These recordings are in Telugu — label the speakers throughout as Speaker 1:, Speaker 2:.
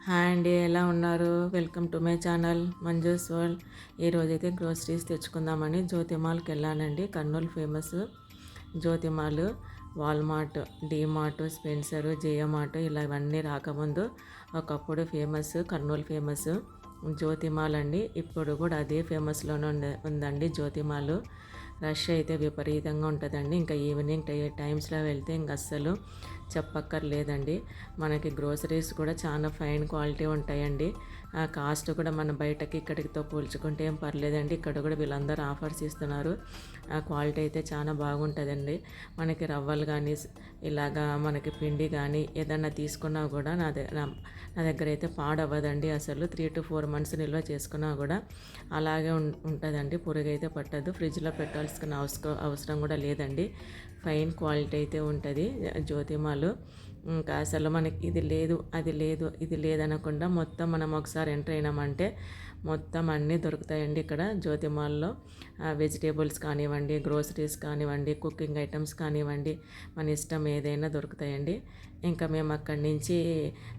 Speaker 1: హాయ్ అండి, ఎలా ఉన్నారు? Welcome to my channel Manju's world. ఈరోజైతే గ్రోసరీస్ తెచ్చుకుందామని జ్యోతిమాల్కి వెళ్ళానండి. Kurnool famous Jyothi mall, Walmart, DMart, Spencer, JioMart ఇలా ఇవన్నీ రాకముందు ఒకప్పుడు ఫేమస్ కర్నూలు ఫేమస్ జ్యోతిమాల్ అండి. ఇప్పుడు కూడా అదే ఫేమస్లోనే ఉందండి జ్యోతిమాల్. రష్ అయితే విపరీతంగా ఉంటుందండి. ఇంకా ఈవినింగ్ టైమ్స్లో వెళ్తే ఇంక అస్సలు చెప్పక్కర్లేదండి. మనకి గ్రోసరీస్ కూడా చాలా ఫైన్ క్వాలిటీ ఉంటాయండి. ఆ కాస్ట్ కూడా మన బయటకి ఇక్కడితో పోల్చుకుంటే ఏం పర్లేదండి. ఇక్కడ కూడా వీళ్ళందరూ ఆఫర్స్ ఇస్తున్నారు. ఆ క్వాలిటీ అయితే చాలా బాగుంటుందండి. మనకి రవ్వలు కానీ ఇలాగా మనకి పిండి కానీ ఏదన్నా తీసుకున్నా కూడా నా దగ్గర అయితే పాడవ్వదండి. అసలు 3 to 4 months నిల్వ చేసుకున్నా కూడా అలాగే ఉంటుందండి. పురుగు అయితే పట్టదు. ఫ్రిడ్జ్లో పెట్టాల్సిన అవసరం కూడా లేదండి. ఫైన్ క్వాలిటీ అయితే ఉంటుంది జ్యోతిమాలు. ఇంకా అసలు మనకి ఇది లేదు అది లేదు ఇది లేదనకుండా మొత్తం మనం ఒకసారి ఎంటర్ అయినామంటే మొత్తం అన్నీ దొరుకుతాయండి ఇక్కడ జ్యోతిమాల్లో. వెజిటేబుల్స్ కానివ్వండి, గ్రోసరీస్ కానివ్వండి, కుకింగ్ ఐటమ్స్ కానివ్వండి, మన ఇష్టం ఏదైనా దొరుకుతాయండి. ఇంకా మేము అక్కడి నుంచి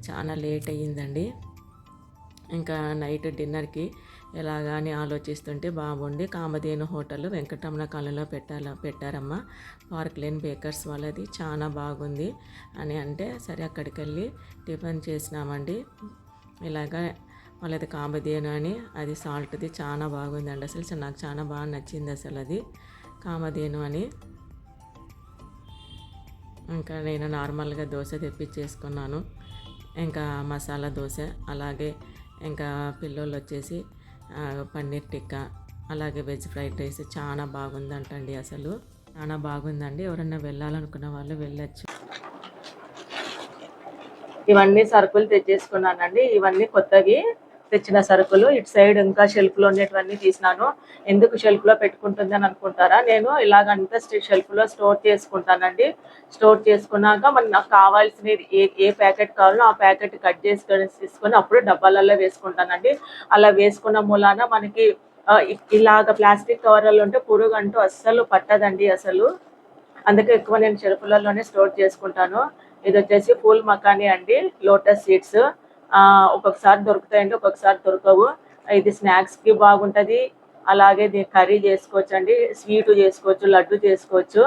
Speaker 1: చాలా లేట్ అయ్యిందండి. ఇంకా నైట్ డిన్నర్కి ఎలాగా అని ఆలోచిస్తుంటే బాగుండి కామధేను హోటల్ వెంకటరమణ కాలనీలో పెట్టారమ్మా. పార్క్ లేన్ బేకర్స్ వాళ్ళది చాలా బాగుంది అని అంటే సరే అక్కడికి వెళ్ళి టిఫిన్ చేసినామండి. ఇలాగా వాళ్ళది కామధేను అని, అది సాల్ట్ది చాలా బాగుందండి. అసలు నాకు చాలా బాగా నచ్చింది అసలు అది కామధేను అని. ఇంకా నేను నార్మల్గా దోశ తెప్పించేసుకున్నాను. ఇంకా మసాలా దోశ, అలాగే ఇంకా పిల్లోళ్ళు వచ్చేసి పన్నీర్ టిక్కా, అలాగే వెజ్ ఫ్రైడ్ రైస్ చాలా బాగుందంటండి. అసలు చాలా బాగుందండి. ఎవరన్నా వెళ్ళాలనుకున్న వాళ్ళు వెళ్ళచ్చు. ఇవన్నీ సరుకులు తెచ్చేసుకున్నానండి. ఇవన్నీ కొత్తవి తెచ్చిన సరుకులు. ఇటు సైడ్ ఇంకా షెల్ఫ్లో ఉండేటివన్నీ తీసినాను. ఎందుకు షెల్ఫ్లో పెట్టుకుంటుంది అని అనుకుంటారా, నేను ఇలాగంతా షెల్ఫ్లో స్టోర్ చేసుకుంటానండి. స్టోర్ చేసుకున్నాక మరి నాకు కావాల్సినది ఏ ప్యాకెట్ కావాలో ఆ ప్యాకెట్ కట్ తీసుకొని అప్పుడు డబ్బాలలో వేసుకుంటానండి. అలా వేసుకున్న మూలాన మనకి ఇలాగ ప్లాస్టిక్ కవర్లలో ఉంటే పురుగు అంటూ అస్సలు పట్టదండి అసలు. అందుకే ఎక్కువ నేను షెల్ఫ్లలోనే స్టోర్ చేసుకుంటాను. ఇది వచ్చేసి పూల్ మకానీ అండి, లోటస్ సీడ్స్. ఒక్కొక్కసారి దొరుకుతాయండి, ఒక్కొక్కసారి దొరకవు. ఇది స్నాక్స్కి బాగుంటుంది. అలాగే దీన్ని కర్రీ చేసుకోవచ్చు అండి, స్వీట్ చేసుకోవచ్చు, లడ్డు చేసుకోవచ్చు.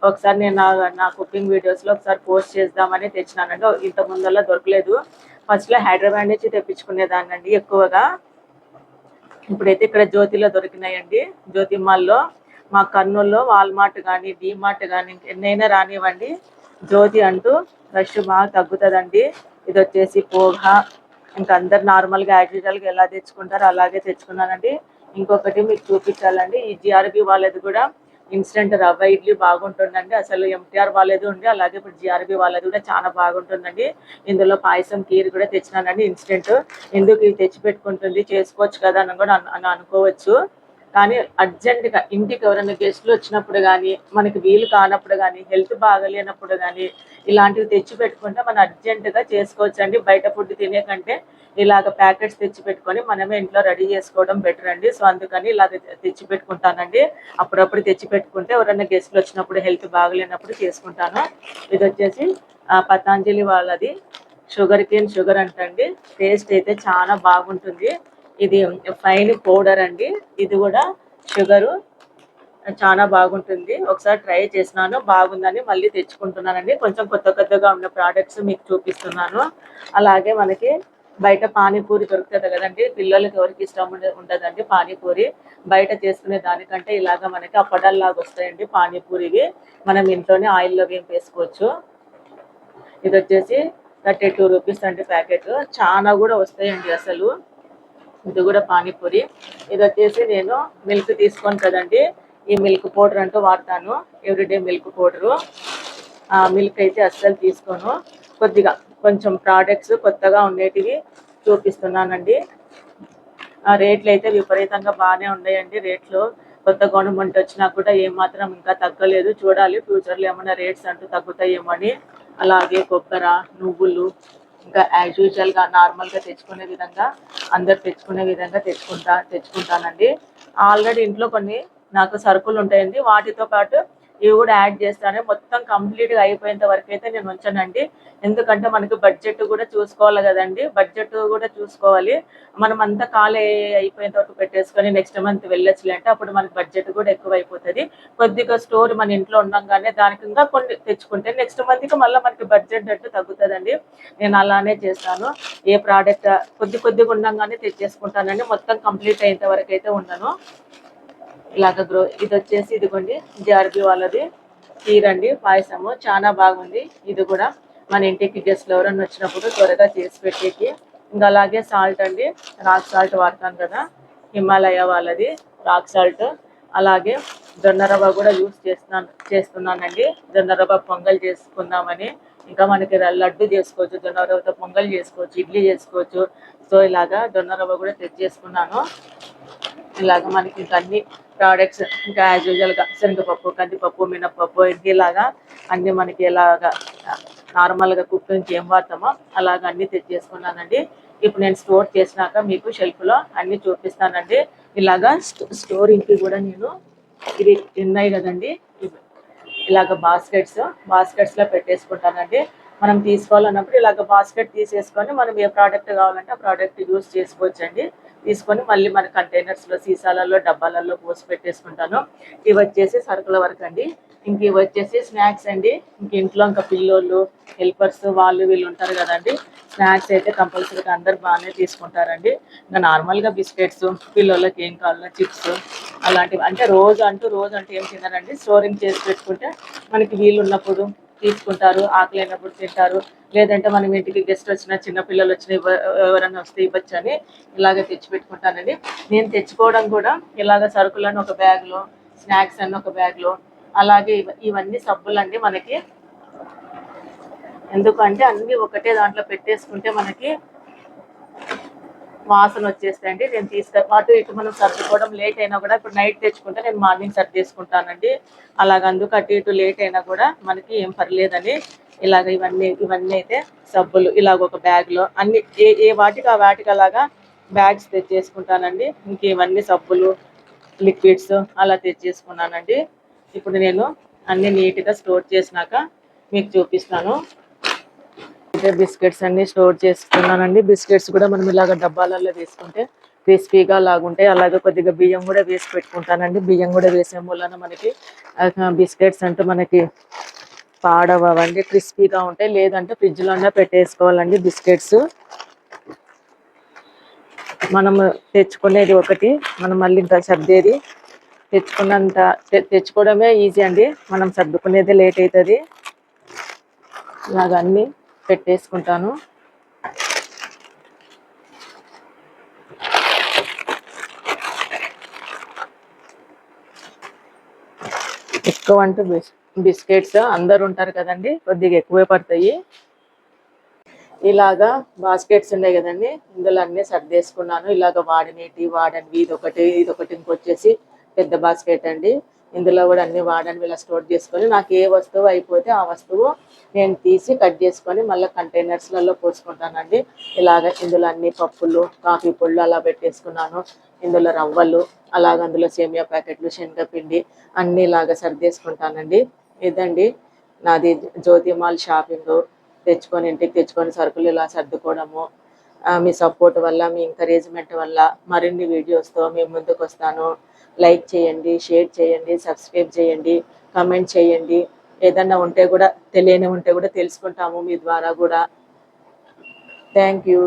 Speaker 1: ఒకసారి నేను నా కుకింగ్ వీడియోస్లో ఒకసారి పోస్ట్ చేద్దామని తెచ్చినానండి. ఇంత ముందల్లా దొరకలేదు. ఫస్ట్లో హైదరాబాద్ నుంచి తెప్పించుకునేదాన్ని అండి ఎక్కువగా. ఇప్పుడైతే ఇక్కడ జ్యోతిలో దొరికినాయండి. జ్యోతి మాల్లో. మా కర్నూలులో వాల్మార్ట్ కానీ డీమార్ట్ కానీ ఎన్నైనా రానివ్వండి, జ్యోతి అంటూ రష్ బాగా తగ్గుతుందండి. ఇది వచ్చేసి పోహా. ఇంకా అందరు నార్మల్గా యాక్చువల్గా ఎలా తెచ్చుకుంటారో అలాగే తెచ్చుకున్నానండి. ఇంకొకటి మీకు చూపించాలండి, ఈ జిఆర్బి వాళ్ళది కూడా ఇన్స్టెంట్ రవ్వ ఇడ్లీ బాగుంటుందండి. అసలు ఎంటీఆర్ వాళ్ళది ఉంది, అలాగే ఇప్పుడు జిఆర్బి వాళ్ళది కూడా చాలా బాగుంటుందండి. ఇందులో పాయసం కీర్ కూడా తెచ్చినానండి ఇన్స్టెంట్. ఎందుకు ఇది తెచ్చి పెట్టుకుంటుంది, చేసుకోవచ్చు కదా అని కూడా అనుకోవచ్చు. కానీ అర్జెంటుగా ఇంటికి ఎవరైనా గెస్టులు వచ్చినప్పుడు కానీ, మనకి వీలు కానప్పుడు కానీ, హెల్త్ బాగలేనప్పుడు కానీ ఇలాంటివి తెచ్చి పెట్టుకుంటే మనం అర్జెంటుగా చేసుకోవచ్చు అండి. బయట ఫుడ్ తినే కంటే ఇలాగ ప్యాకెట్స్ తెచ్చి పెట్టుకొని మనమే ఇంట్లో రెడీ చేసుకోవడం బెటర్ అండి. సో అందుకని ఇలాగ తెచ్చి పెట్టుకుంటానండి. అప్పుడప్పుడు తెచ్చి పెట్టుకుంటే ఎవరైనా గెస్టులు వచ్చినప్పుడు, హెల్త్ బాగలేనప్పుడు చేసుకుంటాను. ఇది వచ్చేసి పతాంజలి వాళ్ళది షుగర్ కేన్ షుగర్ అంటండి. టేస్ట్ అయితే చాలా బాగుంటుంది. ఇది ఫైన్ పౌడర్ అండి. ఇది కూడా షుగరు చాలా బాగుంటుంది. ఒకసారి ట్రై చేసినాను, బాగుందని మళ్ళీ తెచ్చుకుంటున్నానండి. కొంచెం కొత్తగా ఉన్న ప్రోడక్ట్స్ మీకు చూపిస్తున్నాను. అలాగే మనకి బయట పానీపూరి దొరుకుతుంది కదండి, పిల్లలకి ఎవరికి ఇష్టం ఉండదండి పానీపూరి. బయట చేసుకునే దానికంటే ఇలాగ మనకి అప్పడాల్లాగా వస్తాయండి పానీపూరివి. మనం ఇంట్లోనే ఆయిల్లో వేసుకోవచ్చు. ఇది వచ్చేసి 32 రూపీస్ అండి ప్యాకెట్. చాలా కూడా వస్తాయండి అసలు. ఇది కూడా పానీపూరి. ఇది వచ్చేసి నేను మిల్క్ తీసుకోను కదండి, ఈ మిల్క్ పౌడర్ అంటూ వాడతాను, ఎవ్రీడే మిల్క్ పౌడరు. మిల్క్ అయితే అస్సలు తీసుకోను. కొంచెం ప్రోడక్ట్స్ కొత్తగా ఉండేటివి చూపిస్తున్నానండి. రేట్లు అయితే విపరీతంగా బాగానే ఉన్నాయండి. రేట్లు కొత్త గవర్నమెంట్ వచ్చినా కూడా ఏమాత్రం ఇంకా తగ్గలేదు. చూడాలి ఫ్యూచర్లో ఏమైనా రేట్స్ అంటూ తగ్గుతాయేమో అని. అలాగే కొబ్బరి, నువ్వులు, ఇంకా యాజ్ యూజువల్గా నార్మల్గా తెచ్చుకునే విధంగా, అందరు తెచ్చుకునే విధంగా తెచ్చుకుంటానండి. ఆల్రెడీ ఇంట్లో కొన్ని నాకు సరుకులు ఉంటాయండి. వాటితో పాటు ఇవి కూడా యాడ్ చేస్తాను. మొత్తం కంప్లీట్గా అయిపోయేంత వరకు అయితే నేను ఉంచానండి. ఎందుకంటే మనకి బడ్జెట్ కూడా చూసుకోవాలి కదండి, బడ్జెట్ కూడా చూసుకోవాలి. మనం అంతా ఖాళీ అయిపోయేంత వరకు పెట్టేసుకొని నెక్స్ట్ మంత్ వెళ్ళొచ్చులే అంటే అప్పుడు మనకి బడ్జెట్ కూడా ఎక్కువ అయిపోతుంది. కొద్దిగా స్టోర్ మన ఇంట్లో ఉండగానే దానికి ఇంకా కొన్ని తెచ్చుకుంటే నెక్స్ట్ మంత్కి మళ్ళీ మనకి బడ్జెట్ అంటే తగ్గుతుందండి. నేను అలానే చేస్తాను. ఏ ప్రోడక్ట్ కొద్దిగా ఉండగానే తెచ్చేసుకుంటానండి. మొత్తం కంప్లీట్ అయ్యేంత వరకు అయితే ఉండను. ఇలాగ ఇది వచ్చేసి ఇదిగోండి జార్బీ వాళ్ళది కీర్ అండి, పాయసము చాలా బాగుంది. ఇది కూడా మన ఇంటికి గెస్ట్లు ఎవరన్నా వచ్చినప్పుడు త్వరగా చేసి పెట్టేకి. ఇంకా అలాగే సాల్ట్ అండి, రాక్ సాల్ట్ వాడతాను కదా, హిమాలయ వాళ్ళది రాక్ సాల్ట్. అలాగే జొన్న రవ్వ కూడా యూస్ చేస్తున్నానండి. జొన్న రవ్వ పొంగల్ చేసుకుందామని. ఇంకా మనకి లడ్డు చేసుకోవచ్చు, జొన్న రవ్వతో పొంగల్ చేసుకోవచ్చు, ఇడ్లీ చేసుకోవచ్చు. సో ఇలాగా జొన్న రవ్వ కూడా తెచ్చేసుకున్నాను. ఇలాగ మనకి ఇంకా అన్ని ప్రోడక్ట్స్ ఇంకా యాజ్ యూజువల్గా శనగపప్పు, కందిపప్పు, మినప్పప్పు ఇలాగా అన్నీ మనకి ఎలాగా నార్మల్గా కుకింగ్కి ఏం వాడతామో అలాగ అన్నీ తెచ్చేసుకున్నానండి. ఇప్పుడు నేను స్టోర్ చేసినాక మీకు షెల్ఫ్లో అన్నీ చూపిస్తానండి. ఇలాగా స్టోరింగ్కి కూడా నేను ఇది ఉన్నాయి కదండి, ఇలాగ బాస్కెట్స్లో పెట్టేసుకుంటానండి. మనం తీసుకోవాలన్నప్పుడు ఇలాగ బాస్కెట్ తీసేసుకొని మనం ఏ ప్రోడక్ట్ కావాలంటే ఆ ప్రోడక్ట్ యూస్ చేసుకోవచ్చండి. తీసుకొని మళ్ళీ మన కంటైనర్స్లో, సీసాలలో, డబ్బాలలో పోసి పెట్టేసుకుంటాను. ఇవి వచ్చేసి సరుకుల వరకు అండి. ఇంక ఇవి వచ్చేసి స్నాక్స్ అండి. ఇంక ఇంట్లో ఇంకా పిల్లోళ్ళు, హెల్పర్స్ వాళ్ళు వీళ్ళు ఉంటారు కదండి. స్నాక్స్ అయితే కంపల్సరీగా అందరు బాగానే తీసుకుంటారండి. ఇంకా నార్మల్గా బిస్కెట్స్, పిల్లోళ్ళకి ఏం కావాలో చిప్స్ అలాంటివి అంటే రోజు అంటూ ఏం తినరండి. స్టోరింగ్ చేసి పెట్టుకుంటే మనకి వీలు ఉన్నప్పుడు తీసుకుంటారు, ఆకలి అయినప్పుడు తింటారు. లేదంటే మనం ఇంటికి గెస్ట్ వచ్చినా, చిన్నపిల్లలు వచ్చినా, ఎవరైనా వస్తే ఇవ్వచ్చు అని ఇలాగే తెచ్చిపెట్టుకుంటానండి. నేను తెచ్చుకోవడం కూడా ఇలాగ సరుకులను ఒక బ్యాగ్లో, స్నాక్స్ అన్ని ఒక బ్యాగ్లో, అలాగే ఇవన్నీ సబ్బులండి. మనకి ఎందుకంటే అన్నీ ఒకటే దాంట్లో పెట్టేసుకుంటే మనకి వాసన వచ్చేస్తాయండి. నేను అటు ఇటు మనం సర్దుకోవడం లేట్ అయినా కూడా, ఇప్పుడు నైట్ తెచ్చుకుంటే నేను మార్నింగ్ సర్దేసుకుంటానండి. అలాగ అందుకు అటు ఇటు లేట్ అయినా కూడా మనకి ఏం పర్లేదని ఇలాగ ఇవన్నీ అయితే సబ్బులు ఇలాగ ఒక బ్యాగ్లో అన్ని ఏ వాటికి అలాగా బ్యాగ్స్ తెచ్చేసుకుంటానండి. ఇంక ఇవన్నీ సబ్బులు, లిక్విడ్స్ అలా తెచ్చేసుకున్నానండి. ఇప్పుడు నేను అన్ని నీట్గా స్టోర్ చేసినాక మీకు చూపిస్తాను. బిస్కెట్స్ అన్ని స్టోర్ చేసుకున్నానండి. బిస్కెట్స్ కూడా మనం ఇలాగ డబ్బాలలో వేసుకుంటే క్రిస్పీగా లాగుంటాయి. అలాగే కొద్దిగా బియ్యం కూడా వేసి పెట్టుకుంటానండి. బియ్యం కూడా వేసే మూలన మనకి బిస్కెట్స్ అంటే మనకి పాడవండి, క్రిస్పీగా ఉంటాయి. లేదంటే ఫ్రిడ్జ్లోనే పెట్టేసుకోవాలండి బిస్కెట్స్. మనం తెచ్చుకునేది ఒకటి, మనం మళ్ళీ ఇంకా సర్దేది తెచ్చుకోవడమే ఈజీ అండి, మనం సర్దుకునేది లేట్ అవుతుంది. ఇలాగ అన్నీ పెట్టేసుకుంటాను. ఎక్కువ అంటే బిస్కెట్స్ అందరు ఉంటారు కదండి, కొద్దిగా ఎక్కువే పడతాయి. ఇలాగా బాస్కెట్స్ ఉన్నాయి కదండి, ఇందులో అన్నీ సర్దేసుకున్నాను. ఇలాగ వాడనివి ఇదొకటి ఇంకొచ్చేసి పెద్ద బాస్కెట్ అండి. ఇందులో కూడా అన్ని వాడనివి ఇలా స్టోర్ చేసుకొని నాకు ఏ వస్తువు అయిపోతే ఆ వస్తువు నేను తీసి కట్ చేసుకొని మళ్ళీ కంటైనర్స్లలో పోసుకుంటానండి. ఇలాగ ఇందులో అన్ని పప్పులు, కాఫీ పొళ్ళు అలా పెట్టేసుకున్నాను. ఇందులో రవ్వలు, అలాగ అందులో సేమియా ప్యాకెట్లు, శనగపిండి అన్నీ ఇలాగ సర్దేసుకుంటానండి. ఇదండి నాది జ్యోతిమాల్ షాపింగ్. ఇంటికి తెచ్చుకొని సరుకులు ఇలా సర్దుకోవడము. మీ సపోర్ట్ వల్ల, మీ ఎంకరేజ్మెంట్ వల్ల మరిన్ని వీడియోస్తో మీ ముందుకు వస్తాను. లైక్ చేయండి, షేర్ చేయండి, సబ్స్క్రైబ్ చేయండి, కమెంట్ చేయండి. ఏదన్నా ఉంటే కూడా తెలియని ఉంటే కూడా తెలుసుకుంటాము మీ ద్వారా కూడా. Thank you.